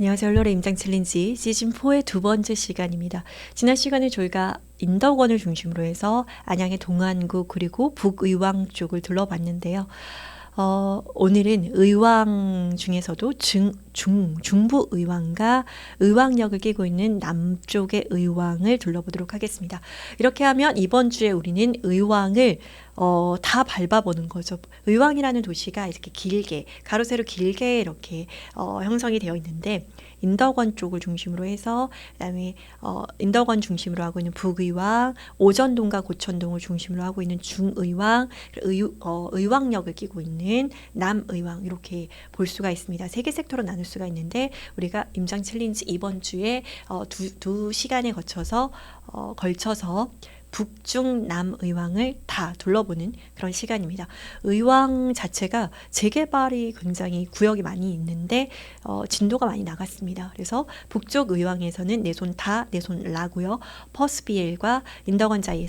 안녕하세요. 얼롤의 임장 챌린지 시즌4의 두 번째 시간입니다. 지난 시간에 저희가 인덕원을 중심으로 해서 안양의 동안구 그리고 북의왕 쪽을 둘러봤는데요. 오늘은 의왕 중에서도 중부 의왕과 의왕역을 끼고 있는 남쪽의 의왕을 둘러보도록 하겠습니다. 이렇게 하면 이번 주에 우리는 의왕을 다 밟아보는 거죠. 의왕이라는 도시가 이렇게 길게 가로 세로 길게 이렇게 형성이 되어 있는데 인덕원 쪽을 중심으로 해서 그다음에 인덕원 중심으로 하고 있는 북의왕, 오전동과 고천동을 중심으로 하고 있는 중의왕, 의왕역을 끼고 있는 남의왕 이렇게 볼 수가 있습니다. 세 개 섹터로 나눌 수가 있는데 우리가 임장 챌린지 이번 주에 두 시간에 걸쳐서 북중 남의왕을 다 둘러보는 그런 시간입니다. 의왕 자체가 재개발이 굉장히 구역이 많이 있는데 진도가 많이 나갔습니다. 그래서 북쪽 의왕에서는 내 손 다, 내 손 라고요. 퍼스비엘과 인덕원자이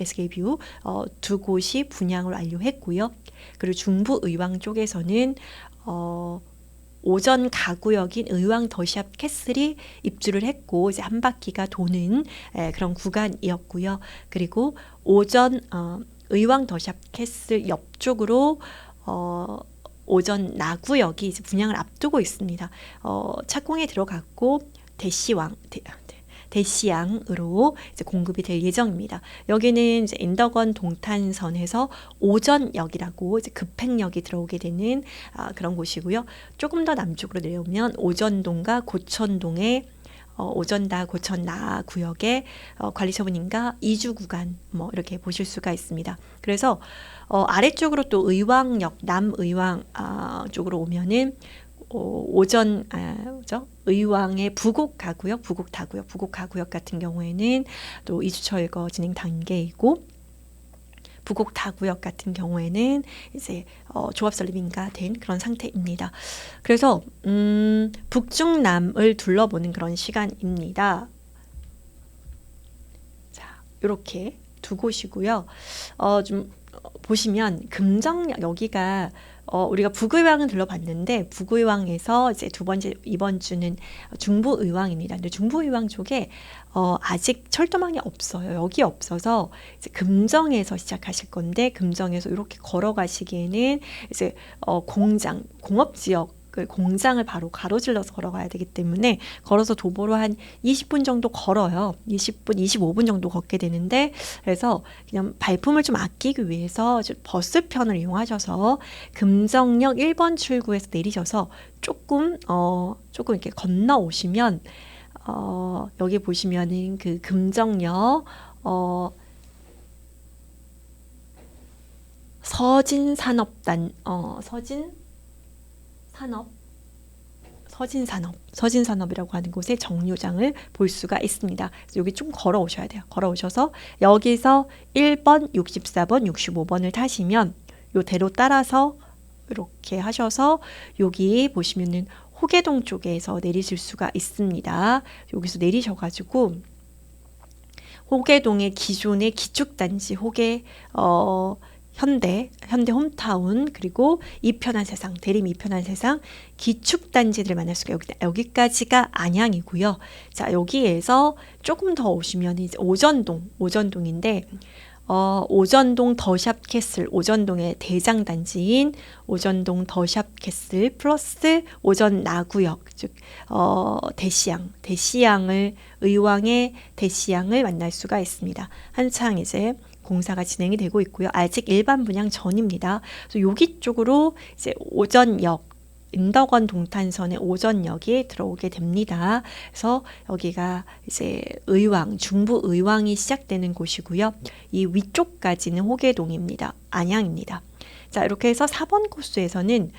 SK뷰 두 곳이 분양을 완료했고요. 그리고 중부 의왕 쪽에서는 오전 가구역인 의왕 더샵 캐슬이 입주를 했고 이제 한 바퀴가 도는 그런 구간이었고요. 그리고 오전 의왕 더샵 캐슬 옆쪽으로 오전 나구역이 이제 분양을 앞두고 있습니다. 착공에 들어갔고 대시양으로 이제 공급이 될 예정입니다. 여기는 이제 인덕원 동탄선에서 오전역이라고 이제 급행역이 들어오게 되는 그런 곳이고요. 조금 더 남쪽으로 내려오면 오전동과 고천동의 오전다 고천나 구역의 관리처분인가 이주 구간 이렇게 보실 수가 있습니다. 그래서 아래쪽으로 또 의왕역 남의왕 쪽으로 오면은 의왕의 부곡 가구역 같은 경우에는 또 이주 철거 진행 단계이고 부곡 다구역 같은 경우에는 이제 조합 설립인가 된 그런 상태입니다. 그래서 북중남을 둘러보는 그런 시간입니다. 자, 이렇게 두 곳이고요. 좀 보시면 금정역 여기가 우리가 북의왕은 둘러봤는데 북의왕에서 이제 이번 주는 중부의왕입니다. 근데 중부의왕 쪽에 아직 철도망이 없어요. 여기 없어서 이제 금정에서 시작하실 건데 금정에서 이렇게 걸어가시기에는 이제 공업지역 공장을 바로 가로질러서 걸어가야 되기 때문에 걸어서 도보로 한 20분 정도 걸어요. 20분, 25분 정도 걷게 되는데 그래서 그냥 발품을 좀 아끼기 위해서 버스편을 이용하셔서 금정역 1번 출구에서 내리셔서 조금 이렇게 건너오시면 여기 보시면은 그 금정역 서진산업이라고 하는 곳의 정류장을 볼 수가 있습니다. 그래서 여기 좀 걸어오셔야 돼요. 걸어오셔서 여기서 1번, 64번, 65번을 타시면 요 대로 따라서 이렇게 하셔서 여기 보시면은 호계동 쪽에서 내리실 수가 있습니다. 여기서 내리셔가지고 호계동의 기존의 기축단지 현대 홈타운 그리고 이편한 세상 대림 이편한 세상 기축단지들을 만날 수가 여기까지가 안양이고요. 자 여기에서 조금 더 오시면 이제 오전동인데 오전동 더샵 캐슬 오전동의 대장단지인 오전동 더샵 캐슬 플러스 오전 나구역 즉 의왕의 대시양을 만날 수가 있습니다. 한창 이제 공사가 진행이 되고 있고요. 아직 일반 분양 전입니다. 그래서 여기 쪽으로 이제 오전역 인덕원 동탄선의 오전역이 들어오게 됩니다. 그래서 여기가 이제 중부 의왕이 시작되는 곳이고요. 이 위쪽까지는 호계동입니다. 안양입니다. 자, 이렇게 해서 4번 코스에서는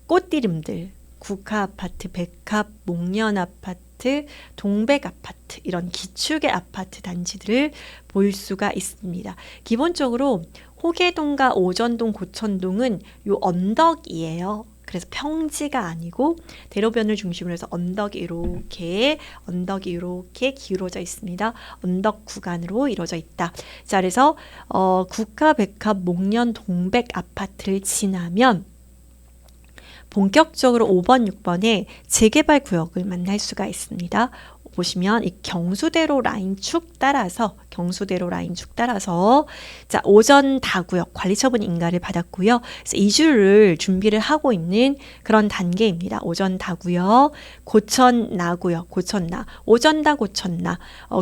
꽃이름들 국화아파트, 백합, 목련아파트, 동백아파트 이런 기축의 아파트 단지들을 볼 수가 있습니다. 기본적으로 호계동과 오전동, 고천동은 요 언덕이에요. 그래서 평지가 아니고 대로변을 중심으로 해서 언덕이 이렇게 기울어져 있습니다. 언덕 구간으로 이루어져 있다. 자, 그래서 국화, 백합, 목련, 동백 아파트를 지나면 본격적으로 5번, 6번에 재개발 구역을 만날 수가 있습니다. 보시면 이 경수대로 라인축 따라서 자, 오전 다구역 관리처분 인가를 받았고요. 그래서 이주를 준비를 하고 있는 그런 단계입니다. 오전 다구역, 고천 나구역, 오전 다 고천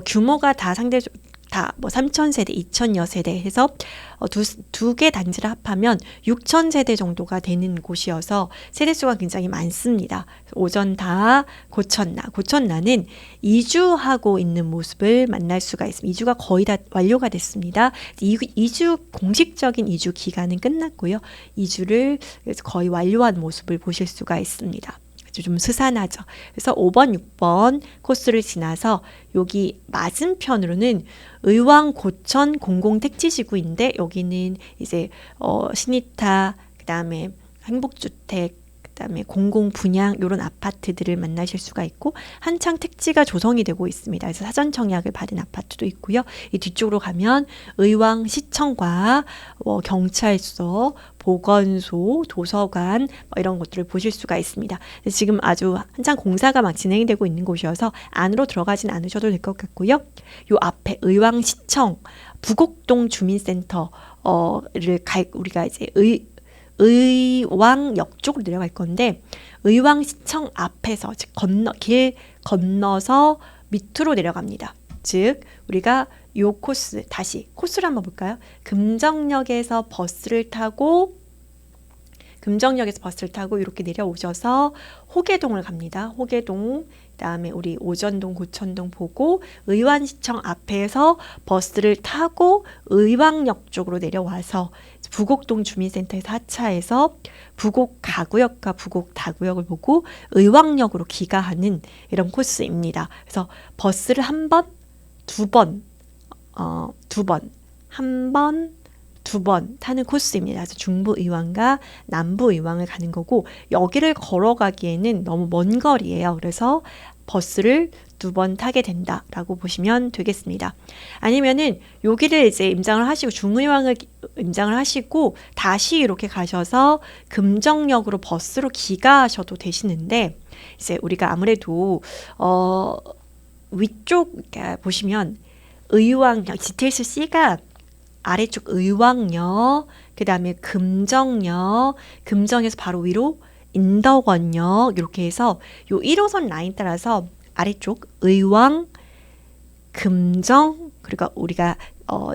규모가 다 상대적으로 다 뭐 3,000세대, 2,000여 세대 해서 두 개 단지를 합하면 6,000세대 정도가 되는 곳이어서 세대수가 굉장히 많습니다. 오전다, 고천나는 이주하고 있는 모습을 만날 수가 있습니다. 이주가 거의 다 완료가 됐습니다. 이주 공식적인 이주 기간은 끝났고요. 이주를 거의 완료한 모습을 보실 수가 있습니다. 좀 스산하죠. 그래서 5번, 6번 코스를 지나서 여기 맞은편으로는 의왕 고천 공공택지지구인데 여기는 이제 신이타, 그다음에 행복주택, 그다음에 공공분양 이런 아파트들을 만나실 수가 있고 한창 택지가 조성이 되고 있습니다. 그래서 사전 청약을 받은 아파트도 있고요. 이 뒤쪽으로 가면 의왕시청과 경찰서, 보건소, 도서관 이런 것들을 보실 수가 있습니다. 지금 아주 한창 공사가 막 진행되고 있는 곳이어서 안으로 들어가진 않으셔도 될 것 같고요. 요 앞에 의왕시청 부곡동 주민센터를 우리가 이제 의왕역 쪽으로 내려갈 건데 의왕시청 앞에서 즉 길 건너서 밑으로 내려갑니다. 즉 우리가 요 코스 다시 코스를 한번 볼까요? 금정역에서 버스를 타고 이렇게 내려오셔서 호계동을 갑니다. 호계동, 그다음에 우리 오전동, 고천동 보고 의왕시청 앞에서 버스를 타고 의왕역 쪽으로 내려와서 부곡동 주민센터에서 하차해서 부곡 가구역과 부곡 다구역을 보고 의왕역으로 귀가하는 이런 코스입니다. 그래서 버스를 한 번, 두 번 타는 코스입니다. 그래서 중부 의왕과 남부 의왕을 가는 거고 여기를 걸어가기에는 너무 먼 거리예요. 그래서 버스를 2번 타게 된다라고 보시면 되겠습니다. 아니면은 여기를 이제 임장을 하시고 중의왕을 임장을 하시고 다시 이렇게 가셔서 금정역으로 버스로 귀가하셔도 되시는데 이제 우리가 아무래도 위쪽 보시면 의왕역 GTX C가 아래쪽 의왕역, 그 다음에 금정에서 바로 위로 인덕원역 이렇게 해서 요 1호선 라인 따라서 아래쪽 의왕, 금정, 그리고 우리가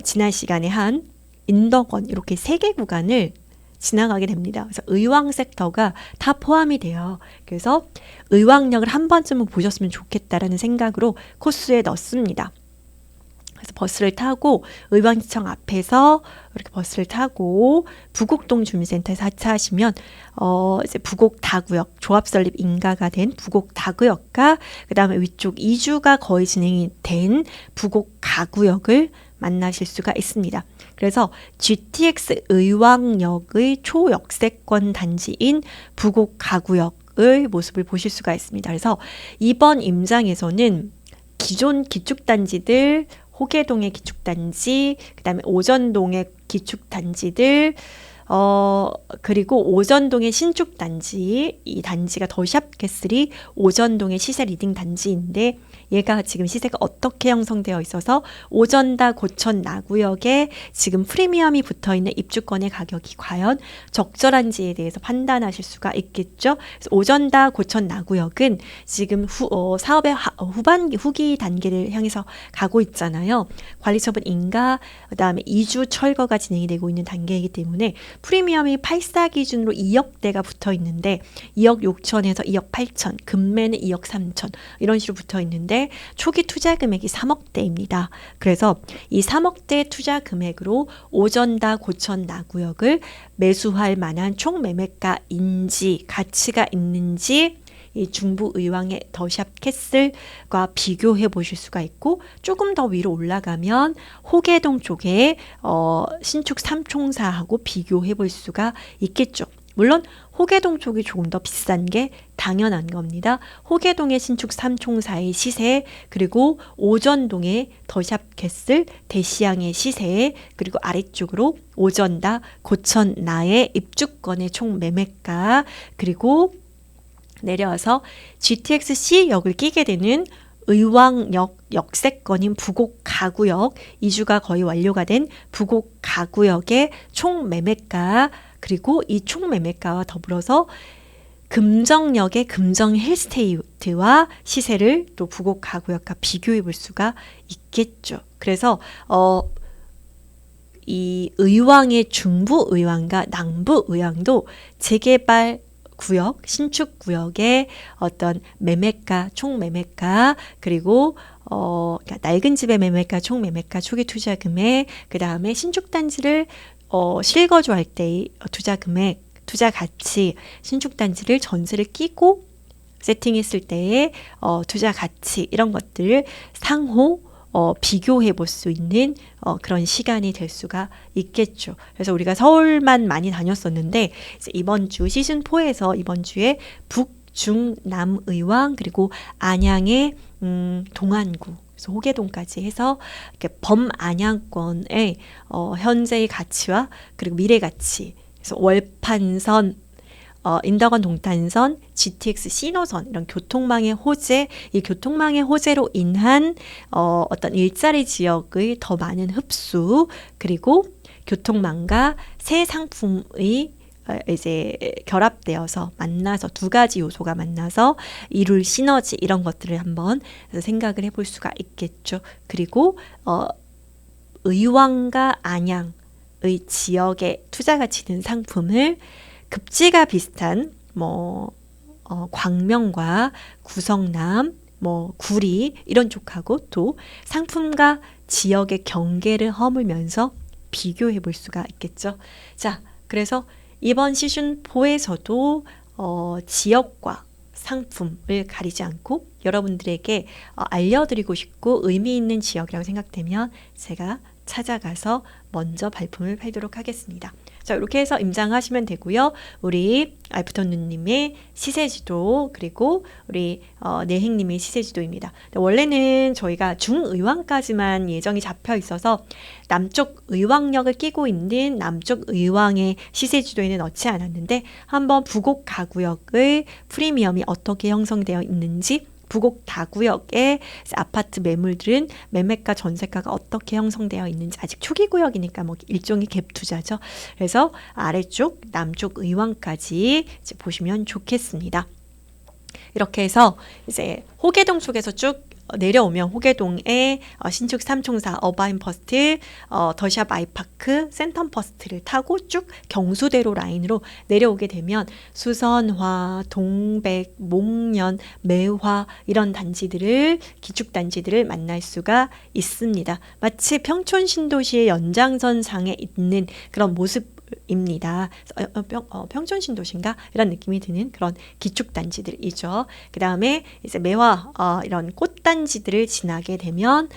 지난 시간에 한 인덕원 이렇게 3개 구간을 지나가게 됩니다. 그래서 의왕 섹터가 다 포함이 돼요. 그래서 의왕역을 한 번쯤은 보셨으면 좋겠다라는 생각으로 코스에 넣습니다. 그래서 버스를 타고 의왕시청 앞에서 이렇게 버스를 타고 부곡동 주민센터에서 하차하시면 이제 부곡 다구역 조합 설립 인가가 된 부곡 다구역과 그다음에 위쪽 이주가 거의 진행이 된 부곡 가구역을 만나실 수가 있습니다. 그래서 GTX 의왕역의 초역세권 단지인 부곡 가구역의 모습을 보실 수가 있습니다. 그래서 이번 임장에서는 기존 기축단지들 호계동의 기축단지, 그 다음에 오전동의 기축단지들, 그리고 오전동의 신축단지, 이 단지가 더샵 캐슬이 오전동의 시세 리딩 단지인데 얘가 지금 시세가 어떻게 형성되어 있어서 오전다 고천 나구역에 지금 프리미엄이 붙어있는 입주권의 가격이 과연 적절한지에 대해서 판단하실 수가 있겠죠. 그래서 오전다 고천 나구역은 지금 사업의 후기 단계를 향해서 가고 있잖아요. 관리처분 인가, 그 다음에 이주 철거가 진행이 되고 있는 단계이기 때문에 프리미엄이 8사 기준으로 2억대가 붙어 있는데 2억 6천에서 2억 8천, 금매는 2억 3천 이런 식으로 붙어 있는데 초기 투자 금액이 3억대입니다. 그래서 이 3억대 투자 금액으로 오전다 고천 나구역을 매수할 만한 총 매매가인지 가치가 있는지 이 중부 의왕의 더샵 캐슬과 비교해 보실 수가 있고 조금 더 위로 올라가면 호계동 쪽에 신축 3총사하고 비교해 볼 수가 있겠죠. 물론 호계동 쪽이 조금 더 비싼 게 당연한 겁니다. 호계동의 신축 3총사의 시세, 그리고 오전동의 더샵 캐슬, 대시양의 시세, 그리고 아래쪽으로 오전다, 고천나의 입주권의 총 매매가, 그리고 내려와서 GTX-C역을 끼게 되는 의왕역 역세권인 부곡 가구역, 이주가 거의 완료가 된 부곡 가구역의 총 매매가, 그리고 이 총 매매가와 더불어서 금정역의 금정 힐스테이트와 시세를 또 부곡 가구역과 비교해 볼 수가 있겠죠. 그래서 이 의왕의 중부 의왕과 남부 의왕도 재개발 구역, 신축 구역의 어떤 매매가, 총 매매가, 그리고 그러니까 낡은 집의 매매가, 총 매매가, 초기 투자 금액, 그 다음에 신축 단지를 실거주할 때의 투자 금액, 투자 가치, 신축 단지를 전세를 끼고 세팅했을 때의 투자 가치, 이런 것들을 상호 비교해 볼 수 있는 그런 시간이 될 수가 있겠죠. 그래서 우리가 서울만 많이 다녔었는데 이제 이번 주 시즌4에서 이번 주에 북, 중, 남 의왕, 그리고 안양의 동안구, 그래서 호계동까지 해서 이렇게 범안양권의 현재의 가치와 그리고 미래 가치, 그래서 월판선, 인덕원 동탄선, GTX 신호선, 이런 교통망의 호재, 이 교통망의 호재로 인한 어떤 일자리 지역의 더 많은 흡수, 그리고 교통망과 새 상품의 이제 결합되어서 만나서 두 가지 요소가 만나서 이룰 시너지, 이런 것들을 한번 생각을 해볼 수가 있겠죠. 그리고 의왕과 안양의 지역에 투자 가치 있는 상품을 급지가 비슷한 광명과 구성남, 구리, 이런 쪽하고 또 상품과 지역의 경계를 허물면서 비교해 볼 수가 있겠죠. 자, 그래서 이번 시즌 4에서도 지역과 상품을 가리지 않고 여러분들에게 알려드리고 싶고 의미 있는 지역이라고 생각되면 제가 찾아가서 먼저 발품을 팔도록 하겠습니다. 자, 이렇게 해서 임장하시면 되고요. 우리 알프톤누님의 시세지도, 그리고 우리 내행님의 시세지도입니다. 원래는 저희가 중의왕까지만 예정이 잡혀 있어서 남쪽 의왕역을 끼고 있는 남쪽 의왕의 시세지도에는 넣지 않았는데 한번 부곡 가구역의 프리미엄이 어떻게 형성되어 있는지, 부곡 다구역의 아파트 매물들은 매매가, 전세가가 어떻게 형성되어 있는지, 아직 초기 구역이니까 일종의 갭 투자죠. 그래서 아래쪽 남쪽 의왕까지 이제 보시면 좋겠습니다. 이렇게 해서 이제 호계동 쪽에서 쭉 내려오면 호계동의 신축 3총사 어바인퍼스트, 더샵 아이파크, 센텀퍼스트를 타고 쭉 경수대로 라인으로 내려오게 되면 수선화, 동백, 목련, 매화, 이런 단지들을, 기축단지들을 만날 수가 있습니다. 마치 평촌 신도시의 연장선상에 있는 그런 모습입니다. 평촌 신도시인가? 이런 느낌이 드는 그런 기축단지들이죠. 그 다음에 이제 매화, 이런 꽃단지들을 지나게 되면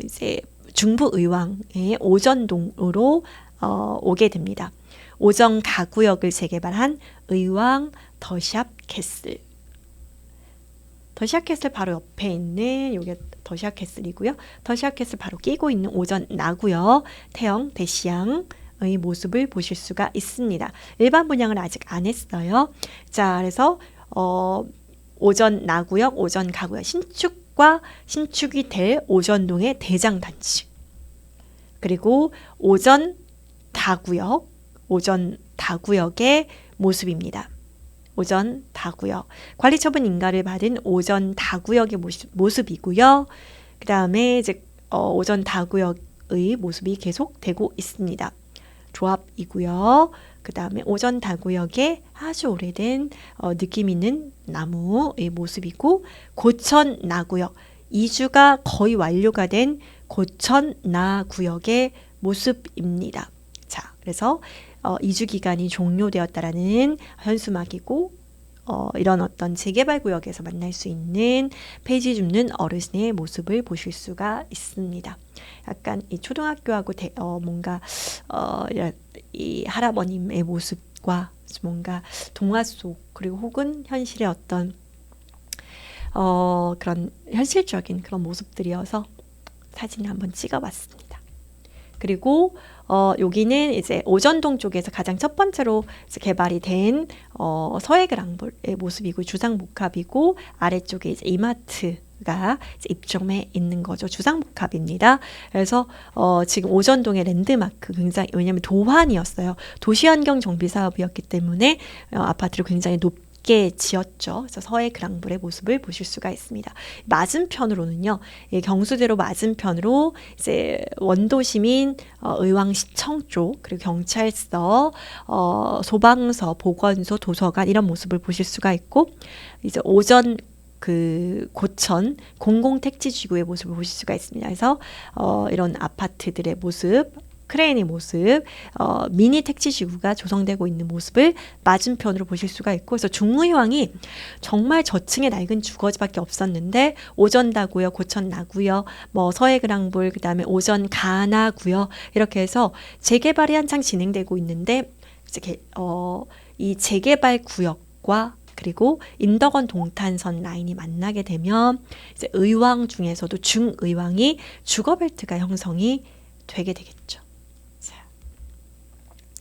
이제 중부 의왕의 오전동으로 오게 됩니다. 오전 가구역을 재개발한 의왕 더샵 캐슬. 더샵 캐슬 바로 옆에 있는 요게 더샵 캐슬이고요. 더샵 캐슬 바로 끼고 있는 오전 나구역, 태영, 대시양의 모습을 보실 수가 있습니다. 일반 분양을 아직 안 했어요. 자, 그래서 오전 나구역, 오전 가구역, 신축과 신축이 될 오전동의 대장단지, 그리고 오전 다구역, 오전 다구역의 모습입니다. 오전 다구역, 관리처분 인가를 받은 오전 다구역의 모습이고요. 그 다음에 이제 오전 다구역의 모습이 계속되고 있습니다. 조합이고요. 그 다음에 오전 다구역에 아주 오래된 느낌 있는 나무의 모습이고, 고천 나구역, 이주가 거의 완료가 된 고천 나구역의 모습입니다. 자, 그래서 이주 기간이 종료되었다라는 현수막이고, 이런 어떤 재개발 구역에서 만날 수 있는 폐지 줍는 어르신의 모습을 보실 수가 있습니다. 약간 이 초등학교하고 뭔가 이 할아버님의 모습과 뭔가 동화 속 그리고 혹은 현실의 어떤 그런 현실적인 그런 모습들이어서 사진을 한번 찍어봤습니다. 그리고 여기는 이제 오전동 쪽에서 가장 첫 번째로 이제 개발이 된 서해그랑블의 모습이고 주상복합이고 아래쪽에 이제 이마트가 이제 입점해 있는 거죠. 주상복합입니다. 그래서 지금 오전동의 랜드마크 굉장히 왜냐하면 도환이었어요. 도시환경 정비 사업이었기 때문에 아파트를 굉장히 높게 지었죠. 그래서 서해 그랑블의 모습을 보실 수가 있습니다. 맞은편으로는요, 경수대로 맞은편으로 이제 원도시민 의왕시청 쪽 그리고 경찰서, 소방서, 보건소, 도서관 이런 모습을 보실 수가 있고 이제 오전 그 고천 공공택지지구의 모습을 보실 수가 있습니다. 그래서 이런 아파트들의 모습, 크레인의 모습, 미니 택지지구가 조성되고 있는 모습을 맞은편으로 보실 수가 있고, 그래서 중의왕이 정말 저층의 낡은 주거지밖에 없었는데 오전 나고요, 고천 나고요, 뭐 서해그랑블, 그다음에 오전 가나고요, 이렇게 해서 재개발이 한창 진행되고 있는데 이제 이 재개발 구역과 그리고 인덕원 동탄선 라인이 만나게 되면 이제 의왕 중에서도 중의왕이 주거벨트가 형성이 되게 되겠죠.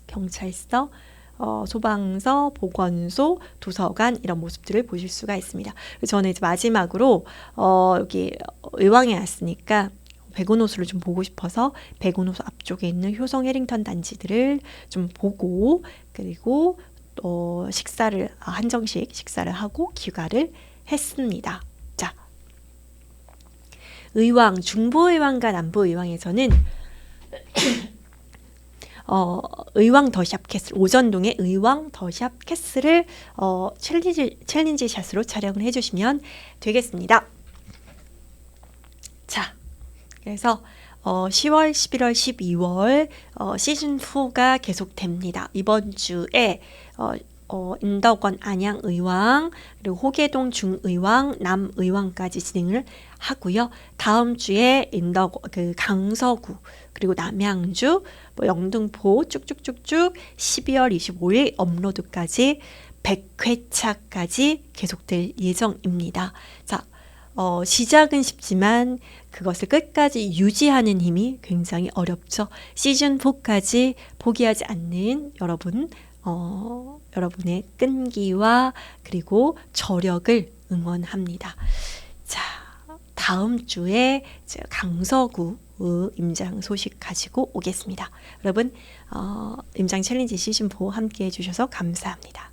경찰서, 소방서, 보건소, 도서관 이런 모습들을 보실 수가 있습니다. 저는 이제 마지막으로 여기 의왕에 왔으니까 백운호수를 좀 보고 싶어서 백운호수 앞쪽에 있는 효성 해링턴 단지들을 좀 보고 그리고 또 식사를 한정식 식사를 하고 귀가를 했습니다. 자, 의왕 중부의왕과 남부의왕에서는 의왕 더샵 캐슬 오전동의 의왕 더샵 캐슬을 챌린지 샷으로 촬영을 해주시면 되겠습니다. 자, 그래서 10월, 11월, 12월 시즌 4가 계속됩니다. 이번 주에 인덕원 안양의왕 그리고 호계동 중의왕 남의왕까지 진행을 하고요. 다음 주에 강서구 그리고 남양주 뭐 영등포 쭉쭉쭉쭉 12월 25일 업로드까지 100회차까지 계속될 예정입니다. 자, 시작은 쉽지만 그것을 끝까지 유지하는 힘이 굉장히 어렵죠. 시즌 4까지 포기하지 않는 여러분의 끈기와 그리고 저력을 응원합니다. 자, 다음 주에 강서구 임장 소식 가지고 오겠습니다. 여러분, 임장 챌린지 시즌 4 함께 해주셔서 감사합니다.